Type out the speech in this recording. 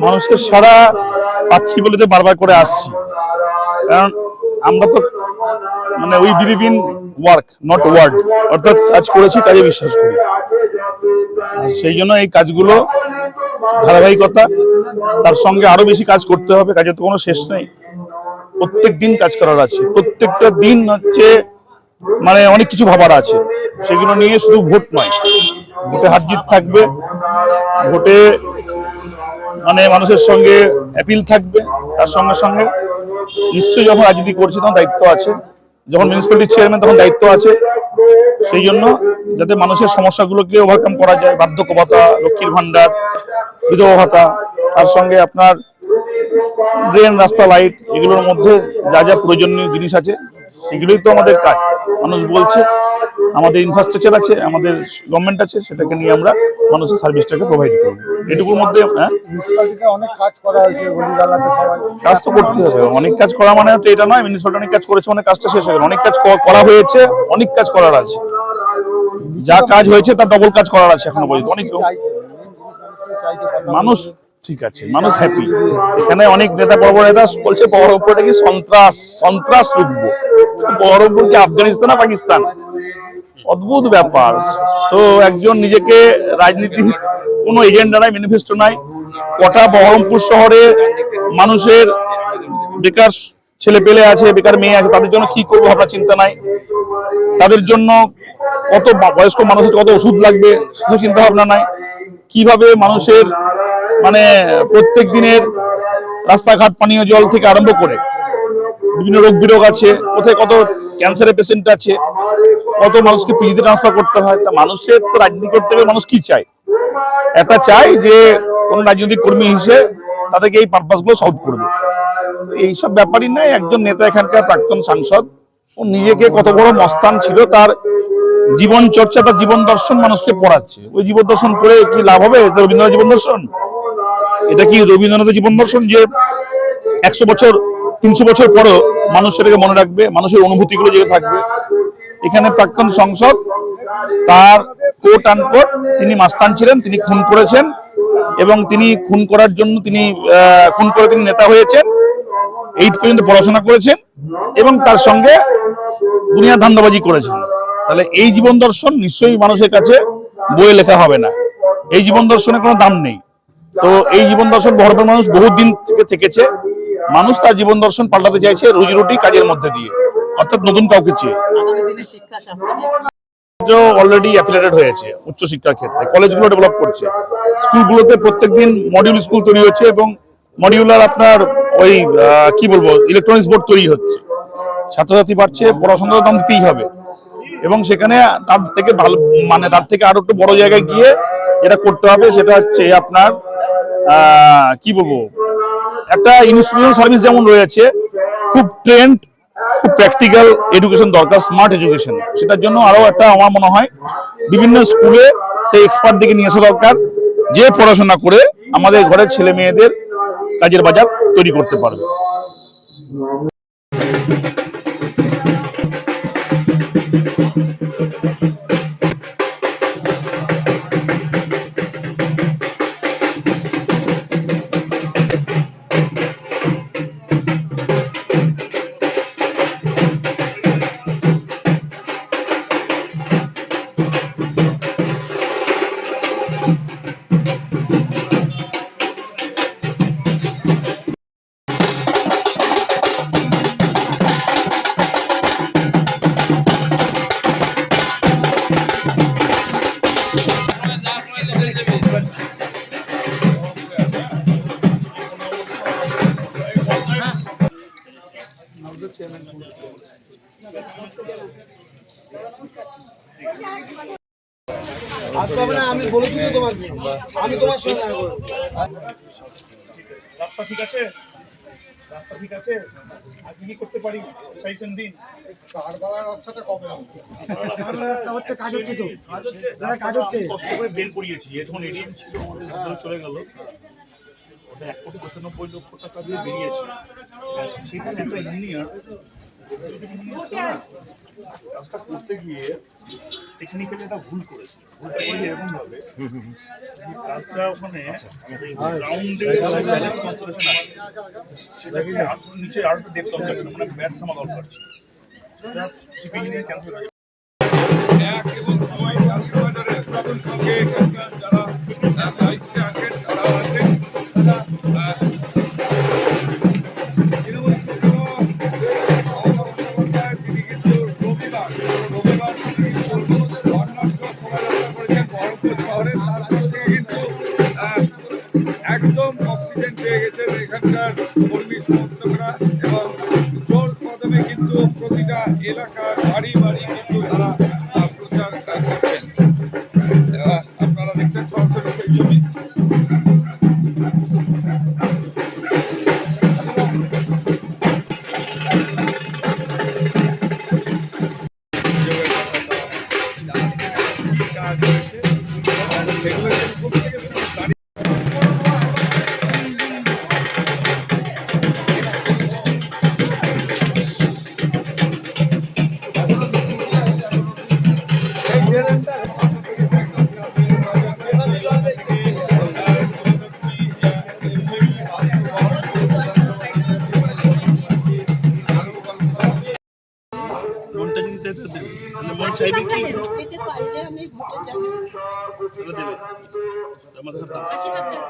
মানুষের সাড়া পাচ্ছি বলে তো বারবার করে আসছি, কারণ আমরা তো মানে we believe in work not word, অর্থাৎ কাজ করেছি, কাজে বিশ্বাস করি। সেই জন্য এই কাজগুলো ধারাবাহিকতা, তার সঙ্গে আরো বেশি কাজ করতে হবে। কাজের তো কোনো শেষ নেই, প্রত্যেক দিন কাজ করার আছে, প্রত্যেকটা দিন হচ্ছে মানে অনেক কিছু ভাবার আছে। সেগুলো নিয়ে শুধু ভোট নয়, ভোটে হার জিত থাকবে, ভোটে মানে মানুষের সঙ্গে অ্যাপিল থাকবে, তার সঙ্গে সঙ্গে নিশ্চয়ই যখন রাজনীতি করছি তখন দায়িত্ব আছে, যখন মিউনিসিপ্যালিটির চেয়ারম্যান তখন দায়িত্ব আছে। সেই জন্য যাতে মানুষের সমস্যাগুলোকে ওভারকাম করা যায়, বার্ধক্য ভাতা, লক্ষ্মীর ভান্ডার, বিধবা ভাতা, তার সঙ্গে আপনার ড্রেন, রাস্তা, লাইট, এগুলোর মধ্যে যা যা প্রয়োজনীয় জিনিস আছে সেগুলোই তো আমাদের কাজ। মানুষ বলছে, আমাদের ইনফ্রাস্ট্রাকচার আছে, আমাদের গভর্নমেন্ট আছে, সেটাকে নিয়ে আমরা মানুষের সার্ভিসটাকে প্রোভাইড করবো। এটুকুর মধ্যে অনেক কাজ করা হয়েছে, কাজ তো করতে হবে। অনেক কাজ করা মানে তো এটা নয় মিউনিসিপালিটি অনেক কাজ করেছে মানে কাজটা শেষ হয়ে গেল। অনেক কাজ করা হয়েছে, অনেক কাজ করার আছে, যা কাজ হয়েছে তার ডবল কাজ করার আছে এখনো পর্যন্ত। অনেক মানুষ ঠিক আছে, মানুষ হ্যাপি। এখানে অনেক নেতা, বড় বড় নেতা বলছে বহরমপুরটা কি সন্ত্রাস রুখবো। বহরমপুর কি আফগানিস্তান না পাকিস্তান? অদ্ভুত ব্যাপার। তো একজন নিজেকে রাজনীতির কোনো এজেন্ডা নাই, ম্যানিফেস্টো নাই, কটা বহরমপুর শহরে মানুষের বেকার ছেলে পেলে আছে, বেকার মেয়ে আছে, তাদের জন্য কি করবো ভাবনা চিন্তা নাই, তাদের জন্য কত বয়স্ক মানুষের কত ওষুধ লাগবে সেটা চিন্তা ভাবনা নাই, কিভাবে মানুষের মানে প্রত্যেক দিনের রাস্তাঘাট, পানীয় জল থেকে আরম্ভ করে বিভিন্ন রোগ বিরোগ আছে, কোথায় কত ক্যান্সারের পেশেন্ট আছে, কত মানুষকে পিজিতে ট্রান্সফার করতে হয়। তা মানুষের তো রাজনীতি করতে গেলে মানুষ কি চায়? একটা চাই যে কোন রাজনৈতিক কর্মী হিসেবে তাদেরকে এই পারপাসগুলো সলভ করবে। এইসব ব্যাপারই নাই। একজন নেতা, এখানকার প্রাক্তন সাংসদ, ও নিজেকে কত বড় মস্তান ছিল, তার জীবন চর্চা, তার জীবন দর্শন মানুষকে পড়াচ্ছে। ওই জীবন দর্শন পড়ে কি লাভ হবে? এটা রবীন্দ্রনাথ জীবন দর্শন? এটা কি রবীন্দ্রনাথের জীবন দর্শন যে 100 বছর 300 বছর পরও মানুষ সেটাকে মনে রাখবে, মানুষের অনুভূতিগুলো যেটা থাকবে? এখানে প্রাক্তন সংসদ, তার কোট আনকোট তিনি মাস্তান ছিলেন, তিনি খুন করেছেন, এবং তিনি খুন করার জন্য খুন করে তিনি নেতা হয়েছেন, 8 পর্যন্ত পড়াশোনা করেছেন, এবং তার সঙ্গে দুনিয়া ধান্দাবাজি করেছেন। তাহলে এই জীবন দর্শন নিশ্চয়ই মানুষের কাছে বইয়ে লেখা হবে না, এই জীবন দর্শনের কোনো দাম নেই। তো এই জীবন দর্শন বহরমপুর মানুষ বহুদিন থেকে থেকেছে। মানুষ তার জীবন দর্শন পাল্টাতে চাইছে রুজি রুটি কাজের মধ্যে দিয়ে, অর্থাৎ নতুন কাউকে চেয়ে। অলরেডি অ্যাফিলিয়েটেড হয়েছে উচ্চশিক্ষার ক্ষেত্রে, কলেজগুলো ডেভেলপ করছে, স্কুলগুলোতে প্রত্যেকদিন মডিউল স্কুল তৈরি হচ্ছে, এবং মডিউলার আপনার ওই কি বলবো ইলেকট্রনিক্স বোর্ড তৈরি হচ্ছে। ছাত্রছাত্রী বাড়ছে, পড়াশোনার দাম দিতেই হবে, এবং সেখানে তার থেকে ভালো মানে তার থেকে আরো একটু বড় জায়গায় গিয়ে যেটা করতে হবে সেটা হচ্ছে আপনার কি বলবো একটা ইনস্টিটিউশনাল সার্ভিস যেমন রয়েছে, খুব ট্রেন্ড, খুব প্র্যাকটিক্যাল এডুকেশন দরকার, স্মার্ট এডুকেশন। সেটার জন্য আরো একটা আমার মনে হয় বিভিন্ন স্কুলে সেই এক্সপার্ট দিকে নিয়ে আসা দরকার, যে পড়াশোনা করে আমাদের ঘরের ছেলে মেয়েদের কাজের বাজার তৈরি করতে পারবে। আমি বলেছি তো তোমাকে, আমি তোমার সঙ্গে রাস্তা ঠিক আছে, রাস্তা ঠিক আছে, আর কি করতে পারি সাজেশন দিন। রাস্তাটা কবে রাস্তা হচ্ছে, কাজ হচ্ছে তো, কাজ হচ্ছে, কষ্ট করে বের করিয়েছি। যখন এডিএম ছিল চলে গেল, ওটা 1,95,00,000 টাকা দিয়ে বেরিয়েছে। সেখানে একটা ইঞ্জিনিয়ার কাজটা করতে গিয়ে টেকনিক্যালি একটা ভুল করেছে। ভুলটা করেছে এরকম ভাবে, যে কাজটা ওখানে গ্রাউন্ডে কনসেন্ট্রেশন আছে, সেটাকে নিচে আর একটু ডেপথ অফ যাচ্ছে না, মানে ব্যাট সামা দরকার ছিল। সেটা শিপিং নিয়ে ক্যান্সেল হয়ে এক এবং দুই কাশিবাজারের প্রথম সঙ্গে এখানকার যারা দায়িত্বে আছেন তারা আছেন তৃণমূল সুপ্রিমো মমতা বন্দ্যোপাধ্যায়, তিনি কিন্তু রবিবার তিনি বর্ণাঢ্য শোভাযাত্রা করেছেন বহরমপুর শহরে। তারপর থেকে কিন্তু একদম অক্সিজেন পেয়ে গেছেন এখানকার কর্মী সমর্থকরা এবং জোর কদমে কিন্তু প্রতিটা এলাকার বাড়ি বাড়ি কিন্তু তারা প্রচার করছেন। আপনারা দেখছেন সরাসরি সেই ছবি। কাজ হয়েছে সেগুলো মনটা যদি দেবে, তাহলে মন চাইবে কি পেতে পারলে আমি ভোটে যাবো। তাহলে দেবে আমাদের হাতে। আশীর্বাদ দেন।